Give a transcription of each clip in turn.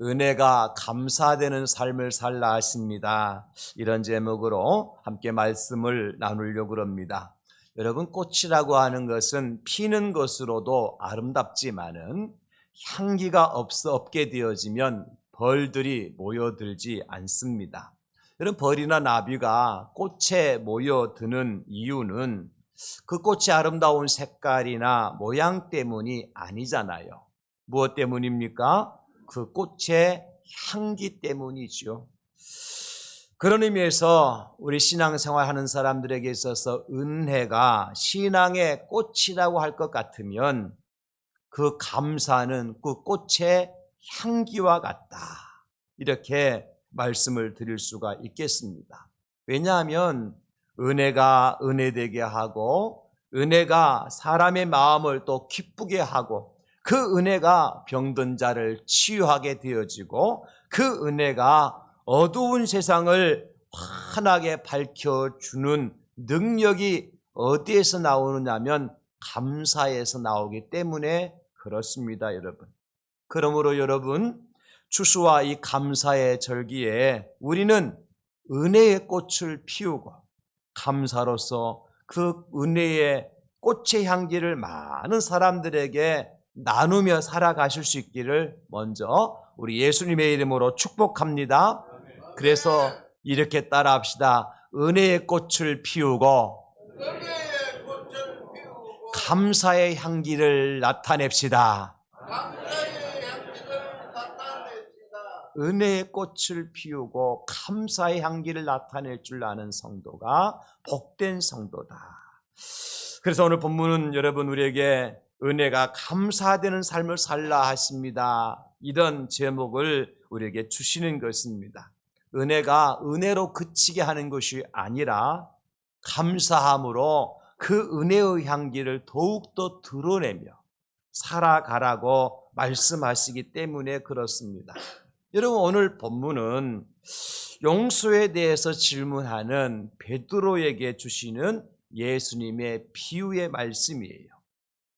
은혜가 감사되는 삶을 살라 하십니다. 이런 제목으로 함께 말씀을 나누려고 합니다. 여러분, 꽃이라고 하는 것은 피는 것으로도 아름답지만은 향기가 없게 되어지면 벌들이 모여들지 않습니다. 여러분, 벌이나 나비가 꽃에 모여드는 이유는 그 꽃이 아름다운 색깔이나 모양 때문이 아니잖아요. 무엇 때문입니까? 그 꽃의 향기 때문이죠. 그런 의미에서 우리 신앙생활 하는 사람들에게 있어서 은혜가 신앙의 꽃이라고 할 것 같으면 그 감사는 그 꽃의 향기와 같다, 이렇게 말씀을 드릴 수가 있겠습니다. 왜냐하면 은혜가 은혜되게 하고 은혜가 사람의 마음을 또 기쁘게 하고 그 은혜가 병든 자를 치유하게 되어지고 그 은혜가 어두운 세상을 환하게 밝혀주는 능력이 어디에서 나오느냐면 감사에서 나오기 때문에 그렇습니다, 여러분. 그러므로 여러분, 추수와 이 감사의 절기에 우리는 은혜의 꽃을 피우고 감사로서 그 은혜의 꽃의 향기를 많은 사람들에게 나누며 살아가실 수 있기를 먼저 우리 예수님의 이름으로 축복합니다. 그래서 이렇게 따라합시다. 은혜의 꽃을 피우고 감사의 향기를 나타냅시다. 은혜의 꽃을 피우고 감사의 향기를 나타낼 줄 아는 성도가 복된 성도다. 그래서 오늘 본문은 여러분, 우리에게 은혜가 감사되는 삶을 살라 하십니다, 이런 제목을 우리에게 주시는 것입니다. 은혜가 은혜로 그치게 하는 것이 아니라 감사함으로 그 은혜의 향기를 더욱더 드러내며 살아가라고 말씀하시기 때문에 그렇습니다. 여러분, 오늘 본문은 용서에 대해서 질문하는 베드로에게 주시는 예수님의 비유의 말씀이에요.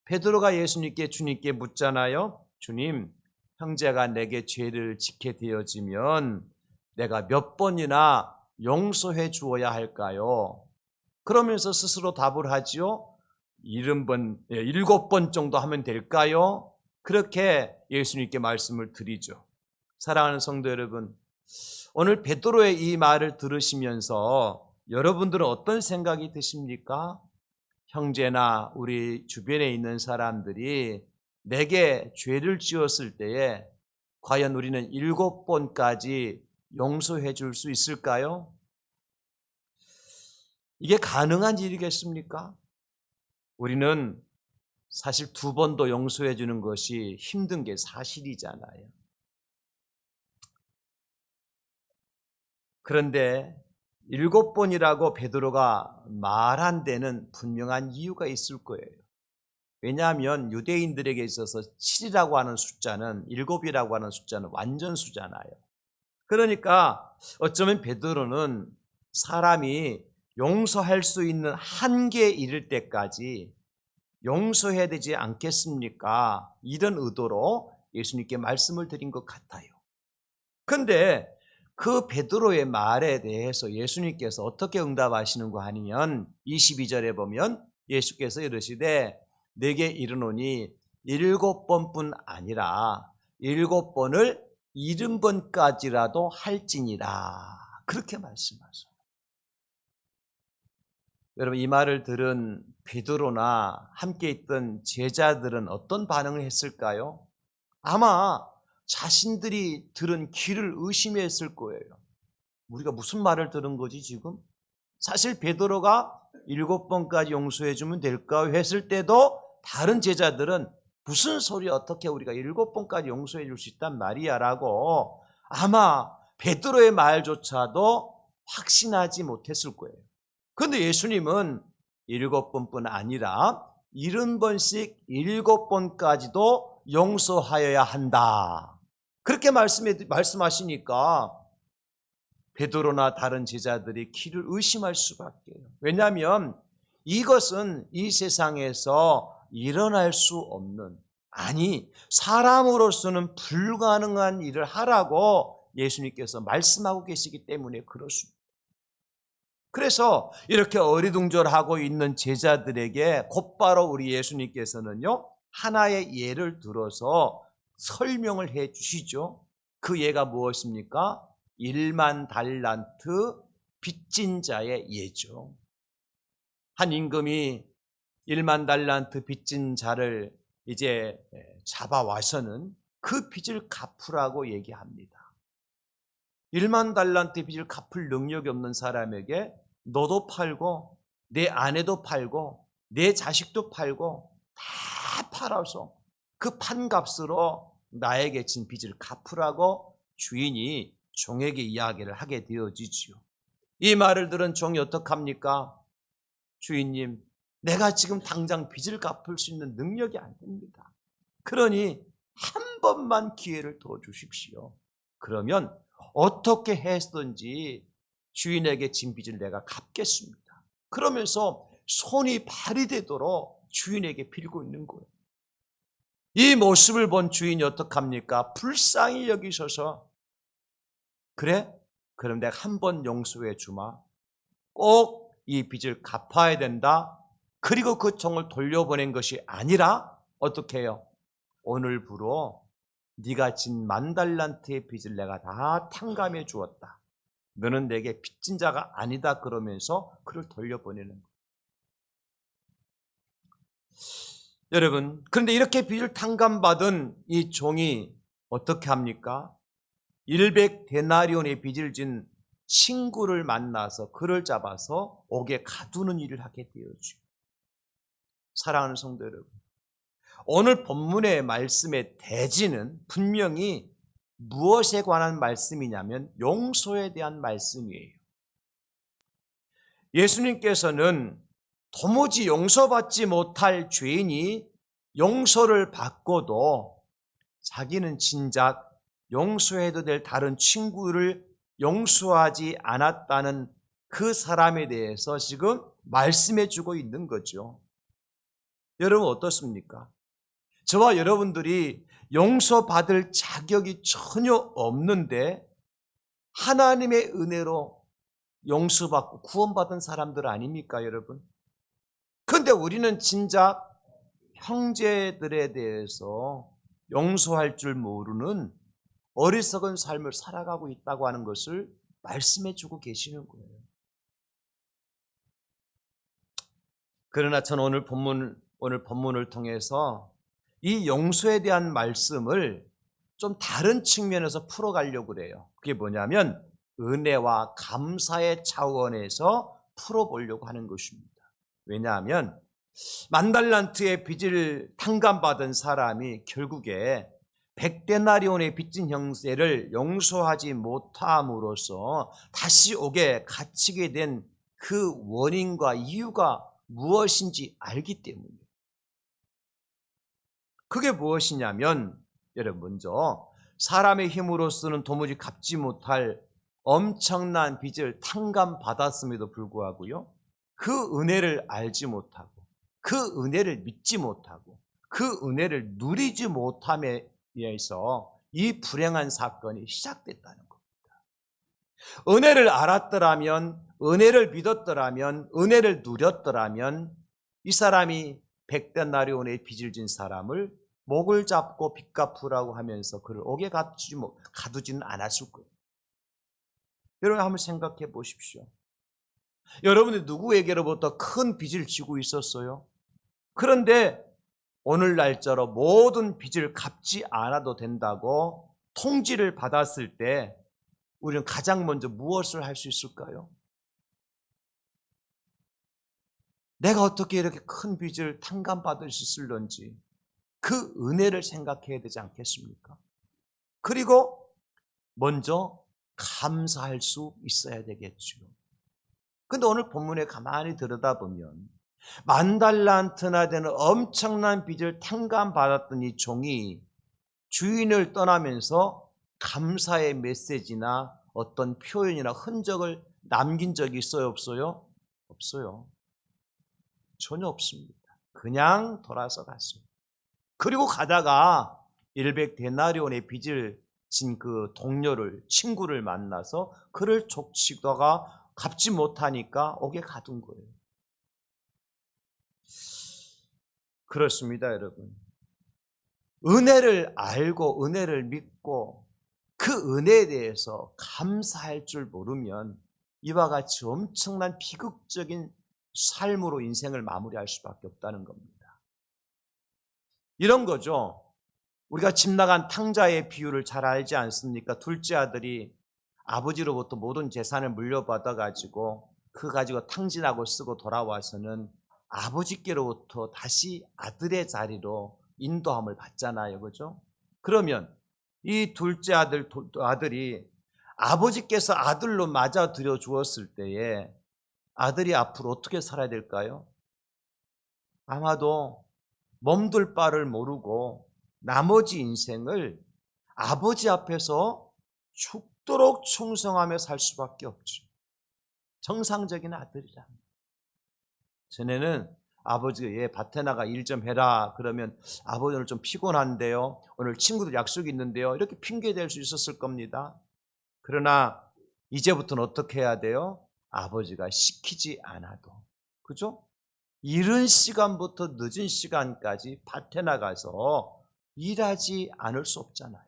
베드로가 주님께 묻잖아요. 주님, 형제가 내게 죄를 짓게 되어지면 내가 몇 번이나 용서해 주어야 할까요? 그러면서 스스로 답을 하지요. 7번 정도 하면 될까요? 그렇게 예수님께 말씀을 드리죠. 사랑하는 성도 여러분, 오늘 베드로의 이 말을 들으시면서 여러분들은 어떤 생각이 드십니까? 형제나 우리 주변에 있는 사람들이 내게 죄를 지었을 때에 과연 우리는 7번까지 용서해 줄 수 있을까요? 이게 가능한 일이겠습니까? 우리는 사실 2번도 용서해 주는 것이 힘든 게 사실이잖아요. 그런데 7번이라고 베드로가 말한 데는 분명한 이유가 있을 거예요. 왜냐하면 유대인들에게 있어서 7이라고 하는 숫자는, 7이라고 하는 숫자는 완전수잖아요. 그러니까 어쩌면 베드로는 사람이 용서할 수 있는 한계에 이를 때까지 용서해야 되지 않겠습니까? 이런 의도로 예수님께 말씀을 드린 것 같아요. 그런데 그 베드로의 말에 대해서 예수님께서 어떻게 응답하시는가 하면 22절에 보면 예수께서 이르시되 내게 이르노니 7번뿐 아니라 7번을 70번까지라도 할지니라, 그렇게 말씀하셔요. 여러분, 이 말을 들은 베드로나 함께 있던 제자들은 어떤 반응을 했을까요? 아마 자신들이 들은 귀를 의심했을 거예요. 우리가 무슨 말을 들은 거지 지금? 사실 베드로가 7번까지 용서해 주면 될까 했을 때도 다른 제자들은 무슨 소리, 어떻게 우리가 7번까지 용서해 줄 수 있단 말이야 라고 아마 베드로의 말조차도 확신하지 못했을 거예요. 그런데 예수님은 7번뿐 아니라 70번씩 7번까지도 용서하여야 한다, 그렇게 말씀하시니까 베드로나 다른 제자들이 귀를 의심할 수밖에요. 왜냐하면 이것은 이 세상에서 일어날 수 없는, 아니, 사람으로서는 불가능한 일을 하라고 예수님께서 말씀하고 계시기 때문에 그렇습니다. 그래서 이렇게 어리둥절하고 있는 제자들에게 곧바로 우리 예수님께서는요, 하나의 예를 들어서 설명을 해 주시죠. 그 예가 무엇입니까? 1만 달란트 빚진 자의 예죠. 한 임금이 1만 달란트 빚진 자를 이제 잡아와서는 그 빚을 갚으라고 얘기합니다. 1만 달란트 빚을 갚을 능력이 없는 사람에게 너도 팔고 내 아내도 팔고 내 자식도 팔고 다 팔아서 그 판값으로 나에게 진 빚을 갚으라고 주인이 종에게 이야기를 하게 되어지지요. 이 말을 들은 종이 어떡합니까? 주인님, 내가 지금 당장 빚을 갚을 수 있는 능력이 안 됩니다. 그러니 한 번만 기회를 더 주십시오. 그러면 어떻게 해서든지 주인에게 진 빚을 내가 갚겠습니다. 그러면서 손이 발이 되도록 주인에게 빌고 있는 거예요. 이 모습을 본 주인이 어떡합니까? 불쌍히 여기셔서 그래? 그럼 내가 한 번 용서해 주마. 꼭 이 빚을 갚아야 된다. 그리고 그 종을 돌려보낸 것이 아니라 어떻게 해요? 오늘부로 네가 진 10,000달란트의 빚을 내가 다 탕감해 주었다. 너는 내게 빚진 자가 아니다. 그러면서 그를 돌려보내는 거예요. 여러분, 그런데 이렇게 빚을 탕감받은 이 종이 어떻게 합니까? 100데나리온의 빚을 진 친구를 만나서 그를 잡아서 옥에 가두는 일을 하게 되었죠. 사랑하는 성도 여러분, 오늘 본문의 말씀의 대지는 분명히 무엇에 관한 말씀이냐면 용서에 대한 말씀이에요. 예수님께서는 도무지 용서받지 못할 죄인이 용서를 받고도 자기는 진작 용서해도 될 다른 친구를 용서하지 않았다는 그 사람에 대해서 지금 말씀해 주고 있는 거죠. 여러분 어떻습니까? 저와 여러분들이 용서받을 자격이 전혀 없는데 하나님의 은혜로 용서받고 구원받은 사람들 아닙니까, 여러분? 그런데 우리는 진작 형제들에 대해서 용서할 줄 모르는 어리석은 삶을 살아가고 있다고 하는 것을 말씀해 주고 계시는 거예요. 그러나 저는 오늘 본문을 통해서 이 용서에 대한 말씀을 좀 다른 측면에서 풀어가려고 그래요. 그게 뭐냐면 은혜와 감사의 차원에서 풀어보려고 하는 것입니다. 왜냐하면 10,000달란트의 빚을 탕감받은 사람이 결국에 100데나리온의 빚진 형제를 용서하지 못함으로써 다시 옥에 갇히게 된 그 원인과 이유가 무엇인지 알기 때문이에요. 그게 무엇이냐면 여러분 먼저 사람의 힘으로서는 도무지 갚지 못할 엄청난 빚을 탕감받았음에도 불구하고요, 그 은혜를 알지 못하고 그 은혜를 믿지 못하고 그 은혜를 누리지 못함에 의해서 이 불행한 사건이 시작됐다는 겁니다. 은혜를 알았더라면, 은혜를 믿었더라면, 은혜를 누렸더라면 이 사람이 100데나리온의 빚을 진 사람을 목을 잡고 빚 갚으라고 하면서 그를 옥에 가두지는 않았을 거예요. 여러분 한번 생각해 보십시오. 여러분이 누구에게로부터 큰 빚을 지고 있었어요? 그런데 오늘 날짜로 모든 빚을 갚지 않아도 된다고 통지를 받았을 때 우리는 가장 먼저 무엇을 할 수 있을까요? 내가 어떻게 이렇게 큰 빚을 탕감받을 수 있을런지 그 은혜를 생각해야 되지 않겠습니까? 그리고 먼저 감사할 수 있어야 되겠죠. 그런데 오늘 본문에 가만히 들여다보면 10,000달란트나 되는 엄청난 빚을 탕감받았던 이 종이 주인을 떠나면서 감사의 메시지나 어떤 표현이나 흔적을 남긴 적이 있어요, 없어요? 없어요. 전혀 없습니다. 그냥 돌아서 갔어요. 그리고 가다가 100데나리온의 빚을 진 그 동료를, 친구를 만나서 그를 족치다가 갚지 못하니까 옥에 가둔 거예요. 그렇습니다, 여러분. 은혜를 알고 은혜를 믿고 그 은혜에 대해서 감사할 줄 모르면 이와 같이 엄청난 비극적인 삶으로 인생을 마무리할 수밖에 없다는 겁니다. 이런 거죠. 우리가 집 나간 탕자의 비유를 잘 알지 않습니까? 둘째 아들이 아버지로부터 모든 재산을 물려받아 가지고 그 가지고 탕진하고 쓰고 돌아와서는 아버지께로부터 다시 아들의 자리로 인도함을 받잖아요. 그죠? 그러면 이 둘째 아들이 아버지께서 아들로 맞아들여 주었을 때에 아들이 앞으로 어떻게 살아야 될까요? 아마도 몸둘 바를 모르고 나머지 인생을 아버지 앞에서 죽도록 충성하며 살 수밖에 없죠. 정상적인 아들이라. 전에는 아버지가 밭에 나가 일 좀 해라 그러면 아버지 오늘 좀 피곤한데요, 오늘 친구들 약속이 있는데요, 이렇게 핑계 댈 수 있었을 겁니다. 그러나 이제부터는 어떻게 해야 돼요? 아버지가 시키지 않아도, 그죠? 이른 시간부터 늦은 시간까지 밭에 나가서 일하지 않을 수 없잖아요.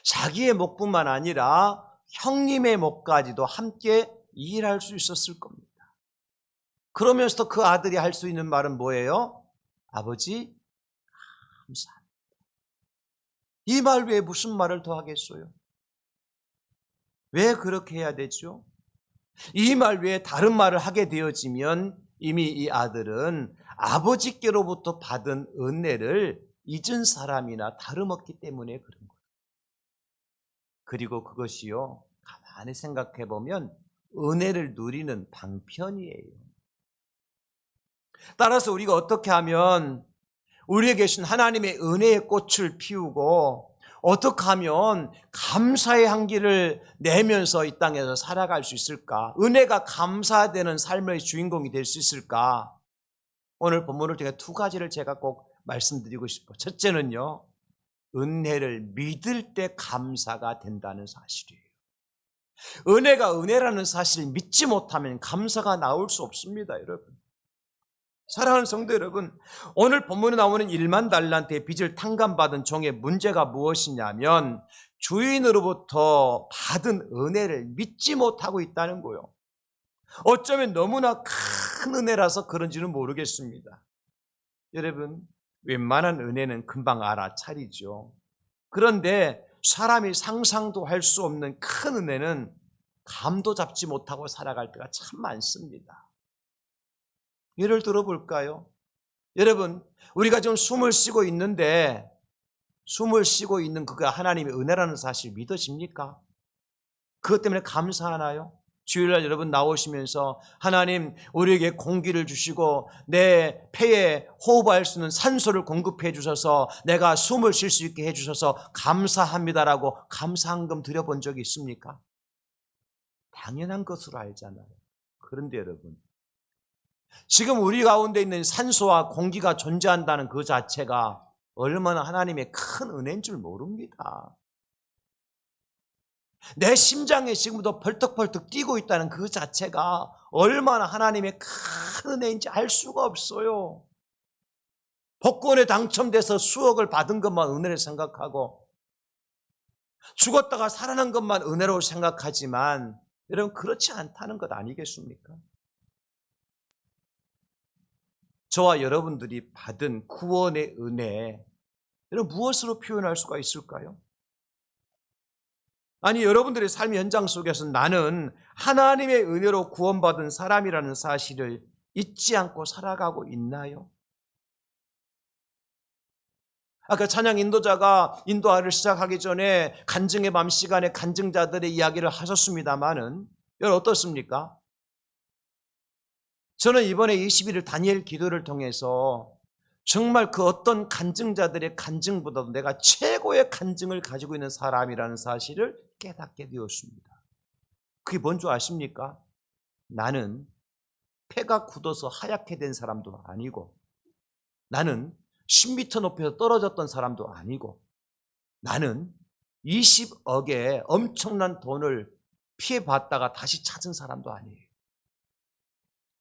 자기의 목뿐만 아니라 형님의 목까지도 함께 일할 수 있었을 겁니다. 그러면서도 그 아들이 할 수 있는 말은 뭐예요? 아버지, 감사합니다. 이 말 외에 무슨 말을 더 하겠어요? 왜 그렇게 해야 되죠? 이 말 외에 다른 말을 하게 되어지면 이미 이 아들은 아버지께로부터 받은 은혜를 잊은 사람이나 다름없기 때문에 그런 거예요. 그리고 그것이요, 가만히 생각해 보면 은혜를 누리는 방편이에요. 따라서 우리가 어떻게 하면 우리에게 계신 하나님의 은혜의 꽃을 피우고 어떻게 하면 감사의 향기를 내면서 이 땅에서 살아갈 수 있을까? 은혜가 감사되는 삶의 주인공이 될 수 있을까? 오늘 본문을 통해 두 가지를 제가 꼭 말씀드리고 싶어요. 첫째는요, 은혜를 믿을 때 감사가 된다는 사실이에요. 은혜가 은혜라는 사실을 믿지 못하면 감사가 나올 수 없습니다, 여러분. 사랑하는 성도 여러분, 오늘 본문에 나오는 1만 달란트의 빚을 탕감받은 종의 문제가 무엇이냐면 주인으로부터 받은 은혜를 믿지 못하고 있다는 거예요. 어쩌면 너무나 큰 은혜라서 그런지는 모르겠습니다. 여러분, 웬만한 은혜는 금방 알아차리죠. 그런데 사람이 상상도 할 수 없는 큰 은혜는 감도 잡지 못하고 살아갈 때가 참 많습니다. 예를 들어볼까요? 여러분, 우리가 지금 숨을 쉬고 있는데 숨을 쉬고 있는 그가 하나님의 은혜라는 사실 믿어집니까? 그것 때문에 감사하나요? 주일날 여러분 나오시면서 하나님 우리에게 공기를 주시고 내 폐에 호흡할 수 있는 산소를 공급해 주셔서 내가 숨을 쉴 수 있게 해 주셔서 감사합니다라고 감사한금 드려본 적이 있습니까? 당연한 것으로 알잖아요. 그런데 여러분, 지금 우리 가운데 있는 산소와 공기가 존재한다는 그 자체가 얼마나 하나님의 큰 은혜인 줄 모릅니다. 내 심장에 지금도 벌떡벌떡 뛰고 있다는 그 자체가 얼마나 하나님의 큰 은혜인지 알 수가 없어요. 복권에 당첨돼서 수억을 받은 것만 은혜를 생각하고 죽었다가 살아난 것만 은혜로 생각하지만 여러분, 그렇지 않다는 것 아니겠습니까? 저와 여러분들이 받은 구원의 은혜, 여러분 무엇으로 표현할 수가 있을까요? 아니, 여러분들의 삶의 현장 속에서 나는 하나님의 은혜로 구원받은 사람이라는 사실을 잊지 않고 살아가고 있나요? 아까 찬양 인도자가 인도하를 시작하기 전에 간증의 밤 시간에 간증자들의 이야기를 하셨습니다마는 여러분 어떻습니까? 저는 이번에 20일 다니엘 기도를 통해서 정말 그 어떤 간증자들의 간증보다도 내가 최고의 간증을 가지고 있는 사람이라는 사실을 깨닫게 되었습니다. 그게 뭔 줄 아십니까? 나는 폐가 굳어서 하얗게 된 사람도 아니고 나는 10m 높이에서 떨어졌던 사람도 아니고 나는 20억의 엄청난 돈을 피해봤다가 다시 찾은 사람도 아니에요.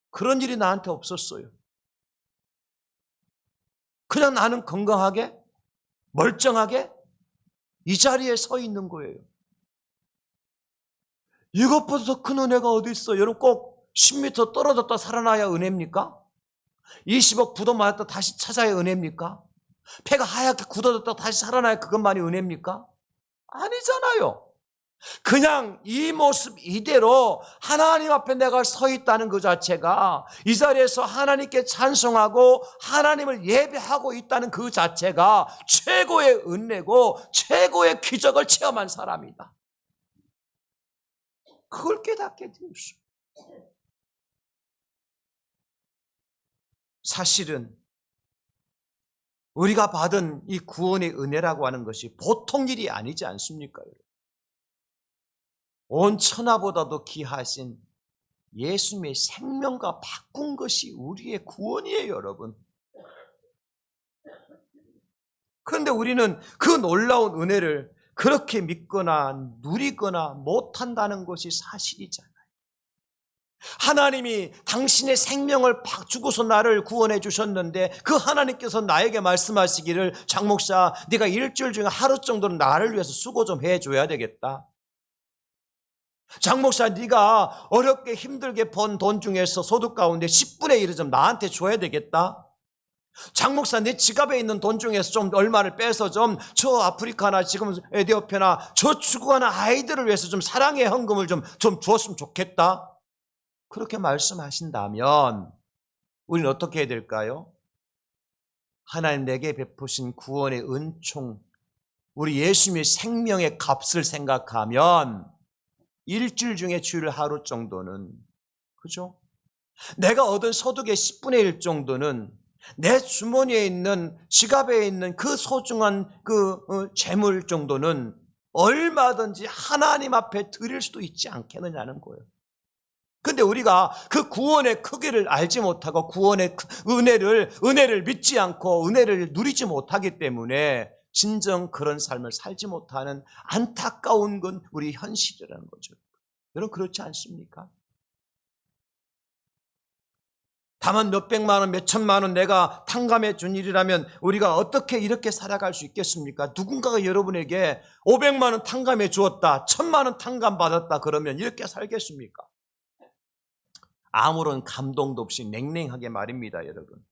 그런 일이 나한테 없었어요. 그냥 나는 건강하게 멀쩡하게 이 자리에 서 있는 거예요. 이것보다 더 큰 은혜가 어디 있어요? 여러분 꼭 10m 떨어졌다 살아나야 은혜입니까? 20억 부도 맞았다 다시 찾아야 은혜입니까? 폐가 하얗게 굳어졌다 다시 살아나야 그것만이 은혜입니까? 아니잖아요. 그냥 이 모습 이대로 하나님 앞에 내가 서 있다는 그 자체가, 이 자리에서 하나님께 찬송하고 하나님을 예배하고 있다는 그 자체가 최고의 은혜고 최고의 기적을 체험한 사람이다. 그걸 깨닫게 되었어요. 사실은 우리가 받은 이 구원의 은혜라고 하는 것이 보통 일이 아니지 않습니까? 온 천하보다도 귀하신 예수님의 생명과 바꾼 것이 우리의 구원이에요, 여러분. 그런데 우리는 그 놀라운 은혜를 그렇게 믿거나 누리거나 못한다는 것이 사실이잖아요. 하나님이 당신의 생명을 주고서 나를 구원해 주셨는데 그 하나님께서 나에게 말씀하시기를, 장 목사, 네가 일주일 중에 하루 정도는 나를 위해서 수고 좀 해줘야 되겠다. 장 목사, 네가 어렵게 힘들게 번 돈 중에서 소득 가운데 10분의 1을 좀 나한테 줘야 되겠다. 장 목사, 내 지갑에 있는 돈 중에서 좀 얼마를 빼서 좀 저 아프리카나 지금 에티오피아나 저축하는 아이들을 위해서 좀 사랑의 헌금을 좀 주었으면 좋겠다. 그렇게 말씀하신다면 우리는 어떻게 해야 될까요? 하나님 내게 베푸신 구원의 은총, 우리 예수님의 생명의 값을 생각하면 일주일 중에 주일 하루 정도는, 그죠? 내가 얻은 소득의 10분의 1 정도는 내 주머니에 있는, 지갑에 있는 그 소중한 재물 정도는 얼마든지 하나님 앞에 드릴 수도 있지 않겠느냐는 거예요. 근데 우리가 그 구원의 크기를 알지 못하고 구원의 은혜를 믿지 않고 은혜를 누리지 못하기 때문에 진정 그런 삶을 살지 못하는 안타까운 건 우리 현실이라는 거죠. 여러분 그렇지 않습니까? 다만 몇백만 원, 몇천만 원 내가 탕감해 준 일이라면 우리가 어떻게 이렇게 살아갈 수 있겠습니까? 누군가가 여러분에게 500만 원 탕감해 주었다, 1000만 원 탕감 받았다 그러면 이렇게 살겠습니까? 아무런 감동도 없이 냉랭하게 말입니다, 여러분.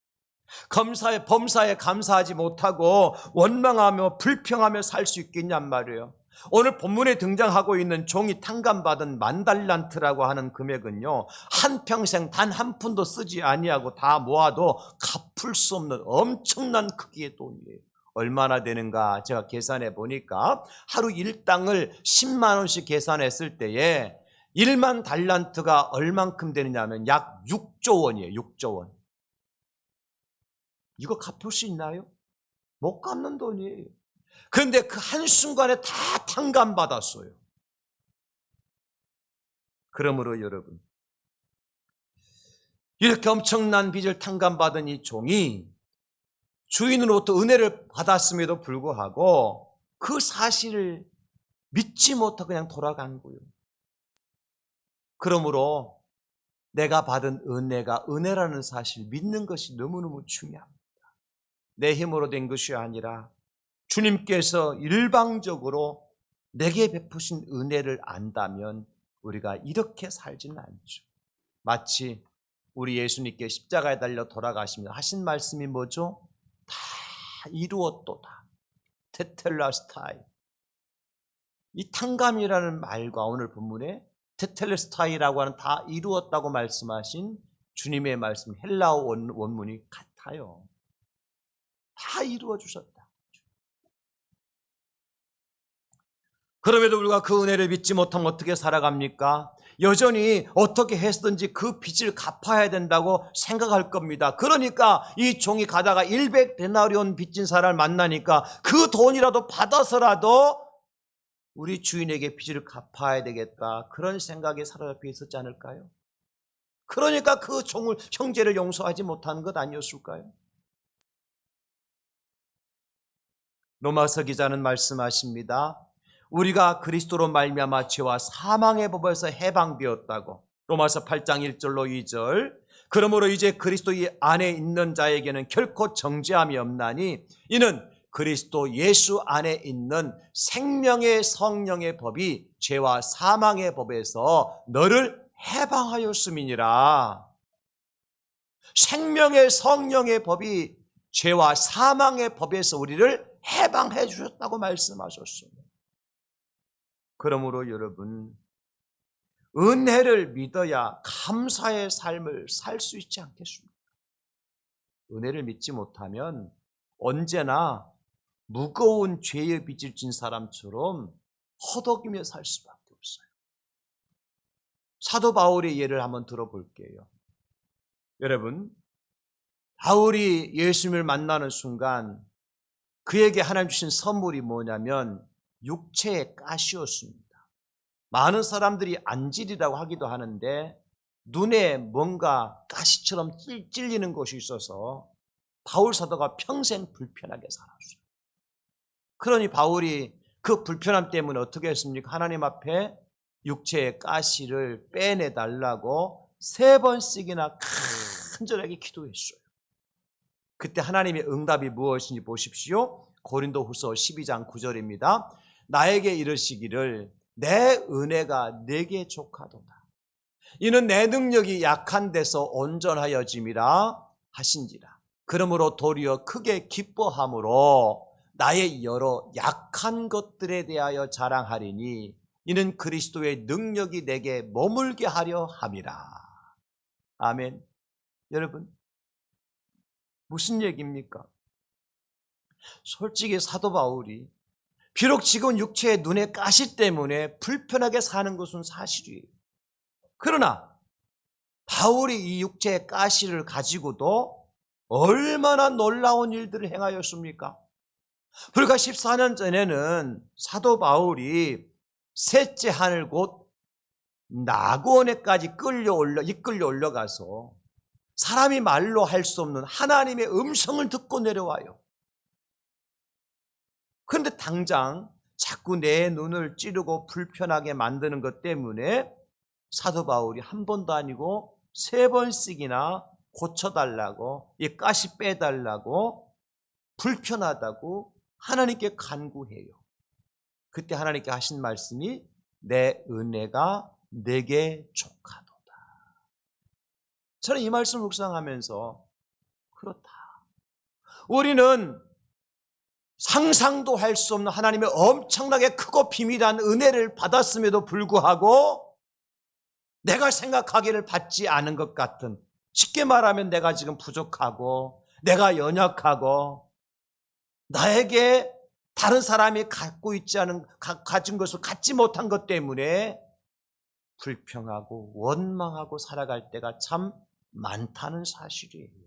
범사에 감사하지 못하고 원망하며 불평하며 살 수 있겠냔 말이에요. 오늘 본문에 등장하고 있는 종이 탕감받은 10,000달란트라고 하는 금액은요, 한평생 단 한 푼도 쓰지 아니하고 다 모아도 갚을 수 없는 엄청난 크기의 돈이에요. 얼마나 되는가 제가 계산해 보니까 하루 일당을 10만 원씩 계산했을 때에 1만 달란트가 얼만큼 되느냐면 약 6조 원이에요. 6조 원. 이거 갚을 수 있나요? 못 갚는 돈이에요. 그런데 그 한순간에 다 탕감받았어요. 그러므로 여러분, 이렇게 엄청난 빚을 탕감받은 이 종이 주인으로부터 은혜를 받았음에도 불구하고 그 사실을 믿지 못하고 그냥 돌아간 거예요. 그러므로 내가 받은 은혜가 은혜라는 사실 믿는 것이 너무너무 중요합니다. 내 힘으로 된 것이 아니라 주님께서 일방적으로 내게 베푸신 은혜를 안다면 우리가 이렇게 살지는 않죠. 마치 우리 예수님께 십자가에 달려 돌아가시며 하신 말씀이 뭐죠? 다 이루었도다. 테텔라스타이. 이 탕감이라는 말과 오늘 본문에 테텔레스타이라고 하는 다 이루었다고 말씀하신 주님의 말씀, 헬라어 원문이 같아요. 다 이루어 주셨다. 그럼에도 불구하고 그 은혜를 믿지 못하면 어떻게 살아갑니까? 여전히 어떻게 했든지 그 빚을 갚아야 된다고 생각할 겁니다. 그러니까 이 종이 가다가 100데나리온 빚진 사람을 만나니까 그 돈이라도 받아서라도 우리 주인에게 빚을 갚아야 되겠다, 그런 생각에 사로잡혀 있었지 않을까요? 그러니까 그 형제를 용서하지 못하는 것 아니었을까요? 로마서 기자는 말씀하십니다. 우리가 그리스도로 말미암아 죄와 사망의 법에서 해방되었다고. 로마서 8장 1절로 2절. 그러므로 이제 그리스도 안에 있는 자에게는 결코 정죄함이 없나니 이는 그리스도 예수 안에 있는 생명의 성령의 법이 죄와 사망의 법에서 너를 해방하였음이니라. 생명의 성령의 법이 죄와 사망의 법에서 우리를 해방해 주셨다고 말씀하셨습니다. 그러므로 여러분, 은혜를 믿어야 감사의 삶을 살 수 있지 않겠습니까? 은혜를 믿지 못하면 언제나 무거운 죄의 빚을 진 사람처럼 허덕이며 살 수밖에 없어요. 사도 바울의 예를 한번 들어볼게요. 여러분, 바울이 예수님을 만나는 순간 그에게 하나님 주신 선물이 뭐냐면 육체의 가시였습니다. 많은 사람들이 안질이라고 하기도 하는데 눈에 뭔가 가시처럼 찔리는 것이 있어서 바울 사도가 평생 불편하게 살았어요. 그러니 바울이 그 불편함 때문에 어떻게 했습니까? 하나님 앞에 육체의 가시를 빼내달라고 3번씩이나 간절하게 기도했어요. 그때 하나님의 응답이 무엇인지 보십시오. 고린도후서 12장 9절입니다. 나에게 이르시기를 내 은혜가 내게 족하도다. 이는 내 능력이 약한 데서 온전하여짐이라 하신지라. 그러므로 도리어 크게 기뻐함으로 나의 여러 약한 것들에 대하여 자랑하리니 이는 그리스도의 능력이 내게 머물게 하려 함이라. 아멘. 여러분, 무슨 얘기입니까? 솔직히 사도 바울이 비록 지금 육체의 눈의 가시 때문에 불편하게 사는 것은 사실이에요. 그러나 바울이 이 육체의 가시를 가지고도 얼마나 놀라운 일들을 행하였습니까? 불과 14년 전에는 사도 바울이 셋째 하늘 곧 나고원에까지 이끌려 올라가서 사람이 말로 할 수 없는 하나님의 음성을 듣고 내려와요. 그런데 당장 자꾸 내 눈을 찌르고 불편하게 만드는 것 때문에 사도 바울이 한 번도 아니고 3번씩이나 고쳐달라고, 이 가시 빼달라고, 불편하다고 하나님께 간구해요. 그때 하나님께 하신 말씀이 내 은혜가 내게 족하도다. 저는 이 말씀을 묵상하면서 그렇다. 우리는 상상도 할 수 없는 하나님의 엄청나게 크고 비밀한 은혜를 받았음에도 불구하고 내가 생각하기를 받지 않은 것 같은, 쉽게 말하면 내가 지금 부족하고 내가 연약하고 나에게 다른 사람이 갖고 있지 않은, 가진 것을 갖지 못한 것 때문에 불평하고 원망하고 살아갈 때가 참 많다는 사실이에요.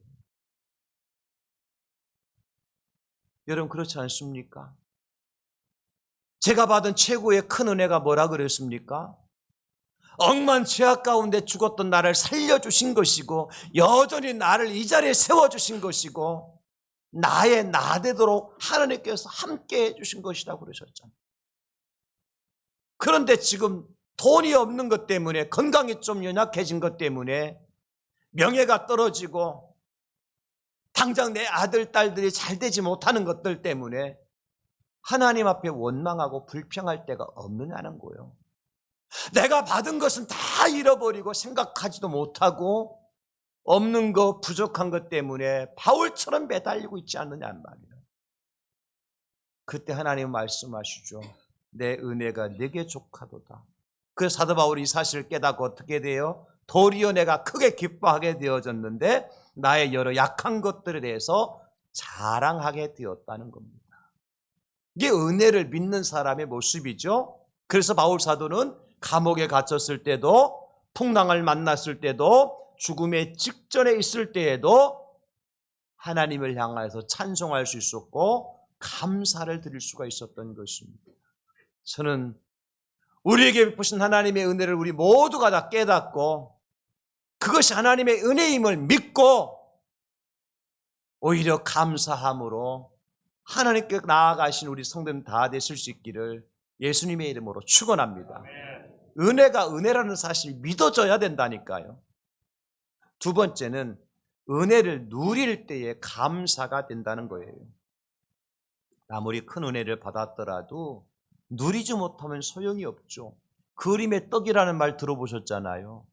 여러분, 그렇지 않습니까? 제가 받은 최고의 큰 은혜가 뭐라 그랬습니까? 억만 죄악 가운데 죽었던 나를 살려주신 것이고 여전히 나를 이 자리에 세워주신 것이고 나의 나 되도록 하나님께서 함께 해주신 것이라고 그러셨잖아요. 그런데 지금 돈이 없는 것 때문에, 건강이 좀 연약해진 것 때문에, 명예가 떨어지고 당장 내 아들, 딸들이 잘 되지 못하는 것들 때문에 하나님 앞에 원망하고 불평할 때가 없느냐는 거예요. 내가 받은 것은 다 잃어버리고 생각하지도 못하고 없는 것, 부족한 것 때문에 바울처럼 매달리고 있지 않느냐는 말이에요. 그때 하나님 말씀하시죠. 내 은혜가 내게 족하도다. 그래서 사도 바울이 이 사실을 깨닫고 어떻게 돼요? 도리어 내가 크게 기뻐하게 되어졌는데 나의 여러 약한 것들에 대해서 자랑하게 되었다는 겁니다. 이게 은혜를 믿는 사람의 모습이죠. 그래서 바울 사도는 감옥에 갇혔을 때도, 풍랑을 만났을 때도, 죽음의 직전에 있을 때에도 하나님을 향해서 찬송할 수 있었고 감사를 드릴 수가 있었던 것입니다. 저는 우리에게 베푸신 하나님의 은혜를 우리 모두가 다 깨닫고 그것이 하나님의 은혜임을 믿고 오히려 감사함으로 하나님께 나아가신 우리 성도님 다 되실 수 있기를 예수님의 이름으로 축원합니다. 은혜가 은혜라는 사실 믿어져야 된다니까요. 두 번째는 은혜를 누릴 때에 감사가 된다는 거예요. 아무리 큰 은혜를 받았더라도 누리지 못하면 소용이 없죠. 그림의 떡이라는 말 들어보셨잖아요.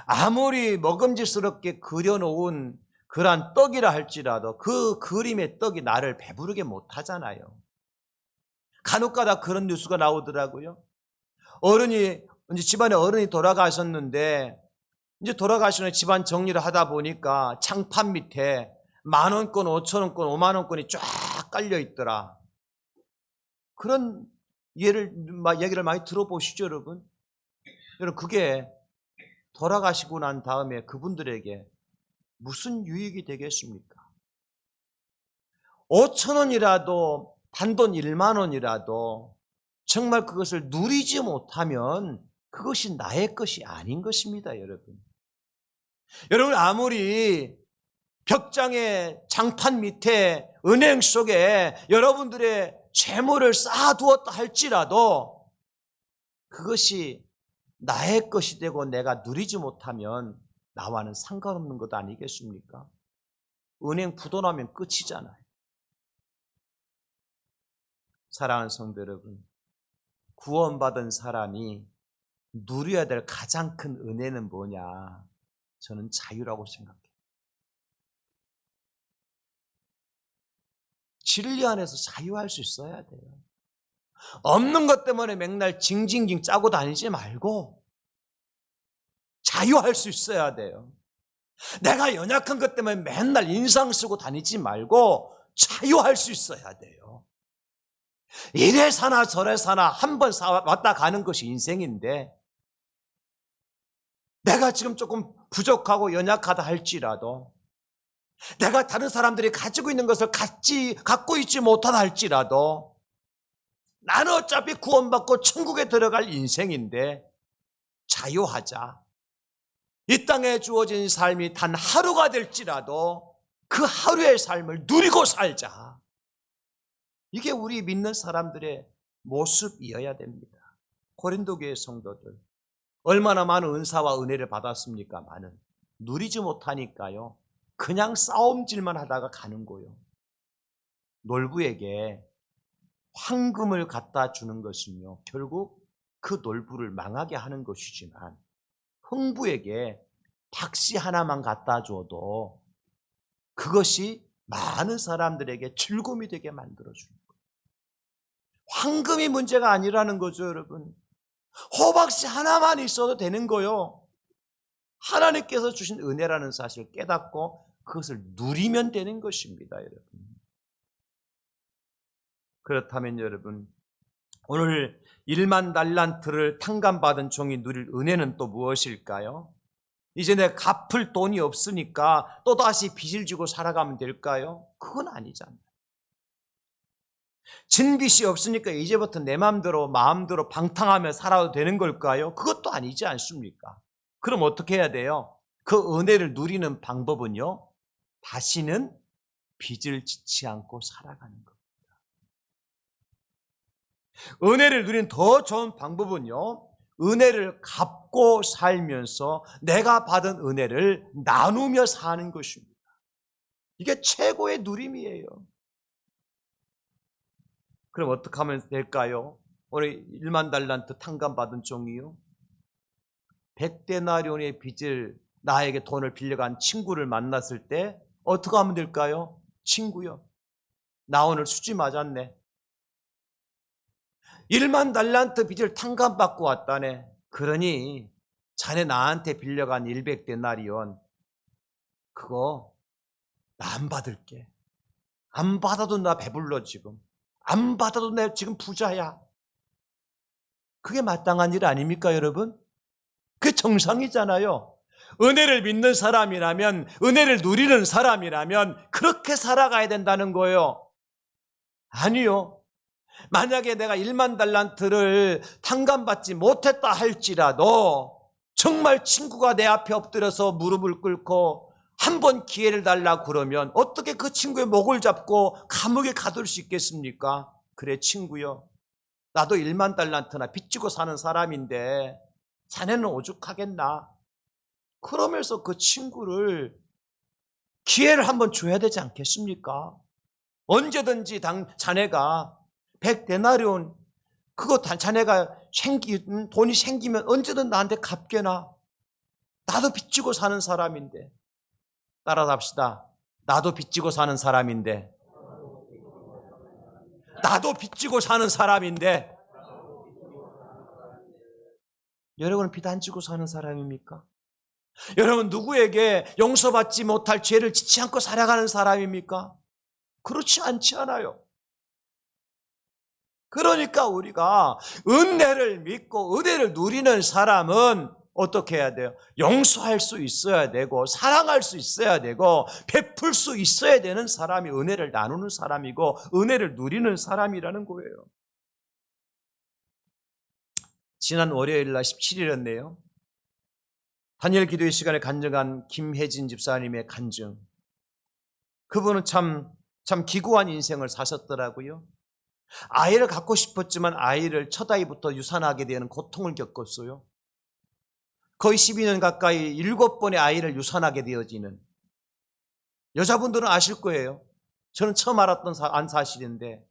아무리 먹음직스럽게 그려놓은 그러한 떡이라 할지라도 그 그림의 떡이 나를 배부르게 못하잖아요. 간혹가다 그런 뉴스가 나오더라고요. 이제 집안에 어른이 돌아가셨는데 이제 돌아가시는 집안 정리를 하다 보니까 장판 밑에 10,000원권, 5,000원권, 50,000원권이 쫙 깔려 있더라. 그런 얘기를 많이 들어보시죠, 여러분? 여러분, 그게 돌아가시고 난 다음에 그분들에게 무슨 유익이 되겠습니까? 5,000원이라도 단돈 10,000원이라도 정말 그것을 누리지 못하면 그것이 나의 것이 아닌 것입니다, 여러분. 여러분, 아무리 벽장의 장판 밑에 은행 속에 여러분들의 재물을 쌓아두었다 할지라도 그것이 나의 것이 되고 내가 누리지 못하면 나와는 상관없는 것 아니겠습니까? 은행 부도나면 끝이잖아요. 사랑하는 성도 여러분, 구원받은 사람이 누려야 될 가장 큰 은혜는 뭐냐? 저는 자유라고 생각해요. 진리 안에서 자유할 수 있어야 돼요. 없는 것 때문에 맨날 징징징 짜고 다니지 말고 자유할 수 있어야 돼요. 내가 연약한 것 때문에 맨날 인상 쓰고 다니지 말고 자유할 수 있어야 돼요. 이래 사나 저래 사나 한 번 왔다 가는 것이 인생인데 내가 지금 조금 부족하고 연약하다 할지라도 내가 다른 사람들이 가지고 있는 것을 갖고 있지 못하다 할지라도 나는 어차피 구원받고 천국에 들어갈 인생인데 자유하자. 이 땅에 주어진 삶이 단 하루가 될지라도 그 하루의 삶을 누리고 살자. 이게 우리 믿는 사람들의 모습이어야 됩니다. 고린도 교회 성도들 얼마나 많은 은사와 은혜를 받았습니까? 많은 누리지 못하니까요. 그냥 싸움질만 하다가 가는 거예요. 놀부에게 황금을 갖다 주는 것은요, 결국 그 놀부를 망하게 하는 것이지만 흥부에게 박씨 하나만 갖다 줘도 그것이 많은 사람들에게 즐거움이 되게 만들어주는 거예요. 황금이 문제가 아니라는 거죠, 여러분. 호박씨 하나만 있어도 되는 거요. 하나님께서 주신 은혜라는 사실을 깨닫고 그것을 누리면 되는 것입니다, 여러분. 그렇다면 여러분, 오늘 1만 달란트를 탕감받은 종이 누릴 은혜는 또 무엇일까요? 이제 내가 갚을 돈이 없으니까 또다시 빚을 지고 살아가면 될까요? 그건 아니잖아요. 진빚이 없으니까 이제부터 내 마음대로 방탕하며 살아도 되는 걸까요? 그것도 아니지 않습니까? 그럼 어떻게 해야 돼요? 그 은혜를 누리는 방법은요, 다시는 빚을 짓지 않고 살아가는 겁니다. 은혜를 누리는 더 좋은 방법은요, 은혜를 갚고 살면서 내가 받은 은혜를 나누며 사는 것입니다. 이게 최고의 누림이에요. 그럼 어떻게 하면 될까요? 오늘 1만 달란트 탕감받은 종이요, 100데나리온의 빚을 나에게 돈을 빌려간 친구를 만났을 때 어떻게 하면 될까요? 친구요, 나 오늘 수지 맞았네. 1만 달란트 빚을 탕감받고 왔다네. 그러니 자네 나한테 빌려간 100데나리온 그거 나 안 받을게. 안 받아도 나 배불러 지금. 안 받아도 내 지금 부자야. 그게 마땅한 일 아닙니까, 여러분? 그게 정상이잖아요. 은혜를 믿는 사람이라면, 은혜를 누리는 사람이라면 그렇게 살아가야 된다는 거예요. 아니요. 만약에 내가 1만 달란트를 탕감받지 못했다 할지라도 정말 친구가 내 앞에 엎드려서 무릎을 꿇고 한 번 기회를 달라고 그러면 어떻게 그 친구의 목을 잡고 감옥에 가둘 수 있겠습니까? 그래 친구요, 나도 1만 달란트나 빚지고 사는 사람인데 자네는 오죽하겠나? 그러면서 그 친구를 기회를 한번 줘야 되지 않겠습니까? 언제든지 자네가 100데나리온 그거 자네가 돈이 생기면 언제든 나한테 갚게나. 나도 빚지고 사는 사람인데. 따라합시다. 나도 빚지고 사는 사람인데. 나도 빚지고 사는 사람인데. 여러분은 빚 안 지고 사는 사람입니까? 여러분 누구에게 용서받지 못할 죄를 짓지 않고 살아가는 사람입니까? 그렇지 않지 않아요. 그러니까 우리가 은혜를 믿고 은혜를 누리는 사람은 어떻게 해야 돼요? 용서할 수 있어야 되고 사랑할 수 있어야 되고 베풀 수 있어야 되는 사람이 은혜를 나누는 사람이고 은혜를 누리는 사람이라는 거예요. 지난 월요일 날 17일이었네요. 다니엘 기도회 시간에 간증한 김혜진 집사님의 간증. 그분은 참 기구한 인생을 사셨더라고요. 아이를 갖고 싶었지만 아이를 첫 아이부터 유산하게 되는 고통을 겪었어요. 거의 12년 가까이 7번의 아이를 유산하게 되어지는, 여자분들은 아실 거예요. 저는 처음 알았던 사실인데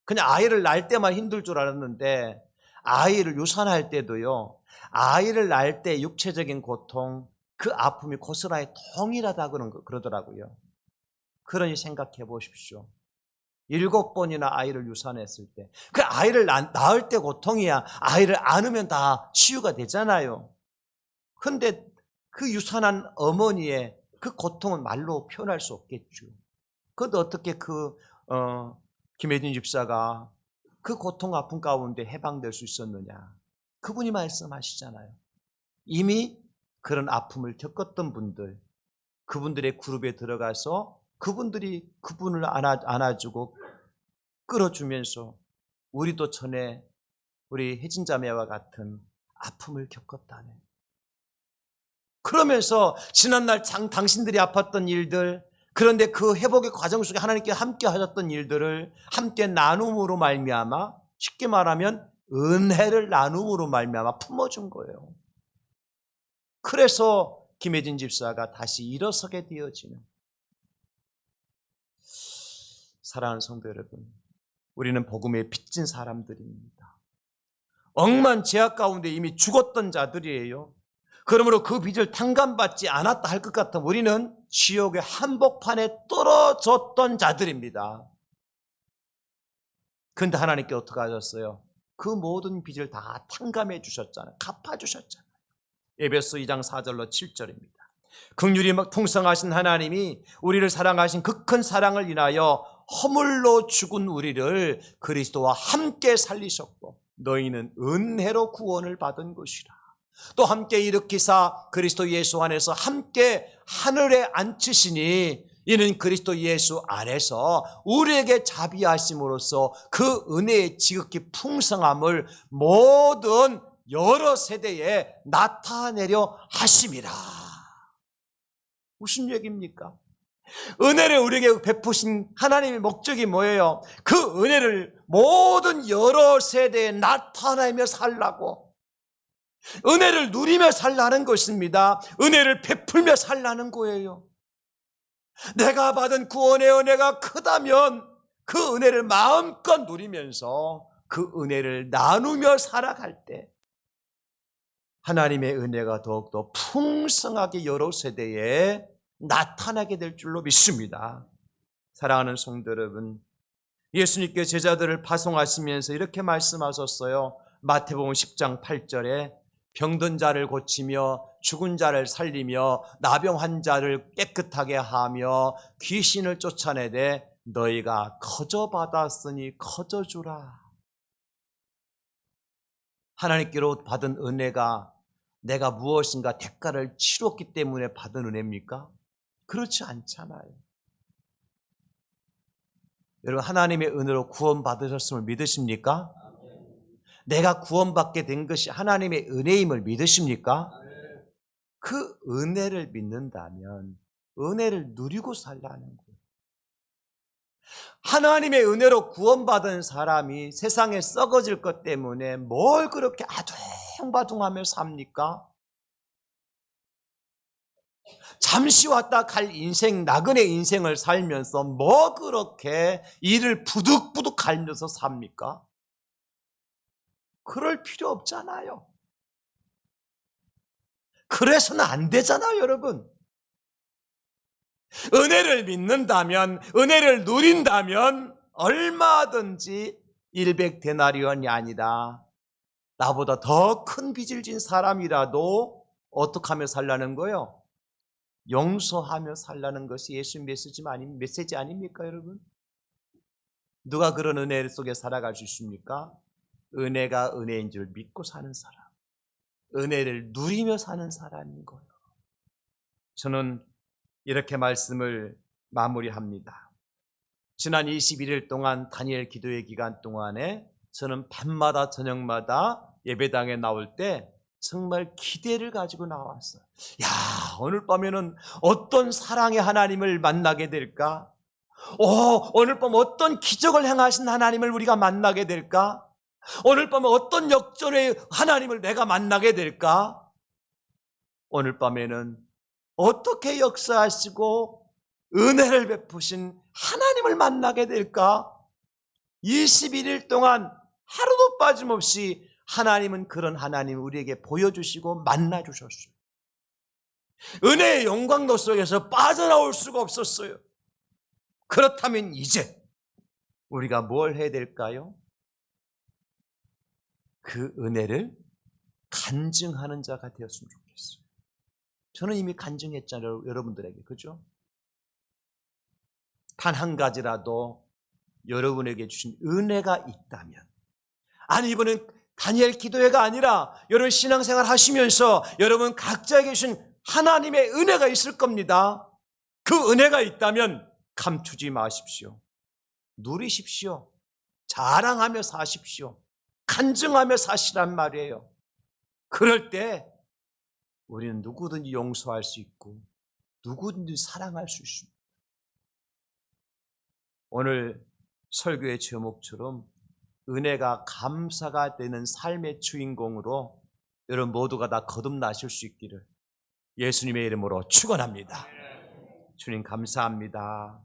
그냥 아이를 낳을 때만 힘들 줄 알았는데 아이를 유산할 때도요, 아이를 낳을 때 육체적인 고통, 그 아픔이 고스란히 동일하다고 그러더라고요. 그러니 생각해 보십시오. 7번이나 아이를 유산했을 때, 그 아이를 낳을 때 고통이야. 아이를 안으면 다 치유가 되잖아요. 근데 그 유산한 어머니의 그 고통은 말로 표현할 수 없겠죠. 그것도 어떻게 김혜진 집사가 그 고통 아픔 가운데 해방될 수 있었느냐. 그분이 말씀하시잖아요. 이미 그런 아픔을 겪었던 분들, 그분들의 그룹에 들어가서 그분들이 그분을 안아주고 끌어주면서 우리도 전에 우리 혜진 자매와 같은 아픔을 겪었다네. 그러면서 지난날 당신들이 아팠던 일들, 그런데 그 회복의 과정 속에 하나님께 함께 하셨던 일들을 함께 나눔으로 말미암아, 쉽게 말하면 은혜를 나눔으로 말미암아 품어준 거예요. 그래서 김혜진 집사가 다시 일어서게 되어지는. 사랑하는 성도 여러분, 우리는 복음에 빚진 사람들입니다. 억만 죄악 가운데 이미 죽었던 자들이에요. 그러므로 그 빚을 탕감받지 않았다 할 것 같으면 우리는 지옥의 한복판에 떨어졌던 자들입니다. 그런데 하나님께 어떻게 하셨어요? 그 모든 빚을 다 탕감해 주셨잖아요. 갚아주셨잖아요. 에베소 2장 4절로 7절입니다. 긍휼이 풍성하신 하나님이 우리를 사랑하신 그 큰 사랑을 인하여 허물로 죽은 우리를 그리스도와 함께 살리셨고 너희는 은혜로 구원을 받은 것이라. 또 함께 일으키사 그리스도 예수 안에서 함께 하늘에 앉히시니 이는 그리스도 예수 안에서 우리에게 자비하심으로써 그 은혜의 지극히 풍성함을 모든 여러 세대에 나타내려 하심이라. 무슨 얘기입니까? 은혜를 우리에게 베푸신 하나님의 목적이 뭐예요? 그 은혜를 모든 여러 세대에 나타내며 살라고, 은혜를 누리며 살라는 것입니다. 은혜를 베풀며 살라는 거예요. 내가 받은 구원의 은혜가 크다면 그 은혜를 마음껏 누리면서 그 은혜를 나누며 살아갈 때 하나님의 은혜가 더욱더 풍성하게 여러 세대에 나타나게 될 줄로 믿습니다. 사랑하는 성도 여러분, 예수님께 제자들을 파송하시면서 이렇게 말씀하셨어요. 마태복음 10장 8절에 병든 자를 고치며 죽은 자를 살리며 나병한 자를 깨끗하게 하며 귀신을 쫓아내되 너희가 거저 받았으니 거저 주라. 하나님께로 받은 은혜가 내가 무엇인가 대가를 치렀기 때문에 받은 은혜입니까? 그렇지 않잖아요. 여러분, 하나님의 은혜로 구원받으셨음을 믿으십니까? 내가 구원받게 된 것이 하나님의 은혜임을 믿으십니까? 그 은혜를 믿는다면 은혜를 누리고 살라는 거예요. 하나님의 은혜로 구원받은 사람이 세상에 썩어질 것 때문에 뭘 그렇게 아둥바둥하며 삽니까? 잠시 왔다 갈 인생, 나그네 인생을 살면서 뭐 그렇게 이를 부득부득 갈면서 삽니까? 그럴 필요 없잖아요. 그래서는 안 되잖아요, 여러분. 은혜를 믿는다면, 은혜를 누린다면 얼마든지 100데나리온이 아니라 나보다 더 큰 빚을 진 사람이라도 어떻게 하며 살라는 거예요? 용서하며 살라는 것이 예수 메시지 아닙니까, 여러분? 누가 그런 은혜 속에 살아갈 수 있습니까? 은혜가 은혜인 줄 믿고 사는 사람, 은혜를 누리며 사는 사람인 거예요. 저는 이렇게 말씀을 마무리합니다. 지난 21일 동안 다니엘 기도의 기간 동안에 저는 밤마다 저녁마다 예배당에 나올 때 정말 기대를 가지고 나왔어요. 야, 오늘 밤에는 어떤 사랑의 하나님을 만나게 될까? 오늘 밤 어떤 기적을 행하신 하나님을 우리가 만나게 될까? 오늘 밤에 어떤 역전의 하나님을 내가 만나게 될까? 오늘 밤에는 어떻게 역사하시고 은혜를 베푸신 하나님을 만나게 될까? 21일 동안 하루도 빠짐없이 하나님은 그런 하나님을 우리에게 보여주시고 만나주셨어요. 은혜의 영광도 속에서 빠져나올 수가 없었어요. 그렇다면 이제 우리가 뭘 해야 될까요? 그 은혜를 간증하는 자가 되었으면 좋겠어요. 저는 이미 간증했잖아요, 여러분들에게. 그죠? 단 한 가지라도 여러분에게 주신 은혜가 있다면, 아니 이번엔 다니엘 기도회가 아니라 여러분 신앙생활 하시면서 여러분 각자에게 주신 하나님의 은혜가 있을 겁니다. 그 은혜가 있다면 감추지 마십시오. 누리십시오. 자랑하며 사십시오. 간증하며 사시란 말이에요. 그럴 때 우리는 누구든지 용서할 수 있고 누구든지 사랑할 수 있습니다. 오늘 설교의 제목처럼 은혜가 감사가 되는 삶의 주인공으로 여러분 모두가 다 거듭나실 수 있기를 예수님의 이름으로 축원합니다. 주님 감사합니다.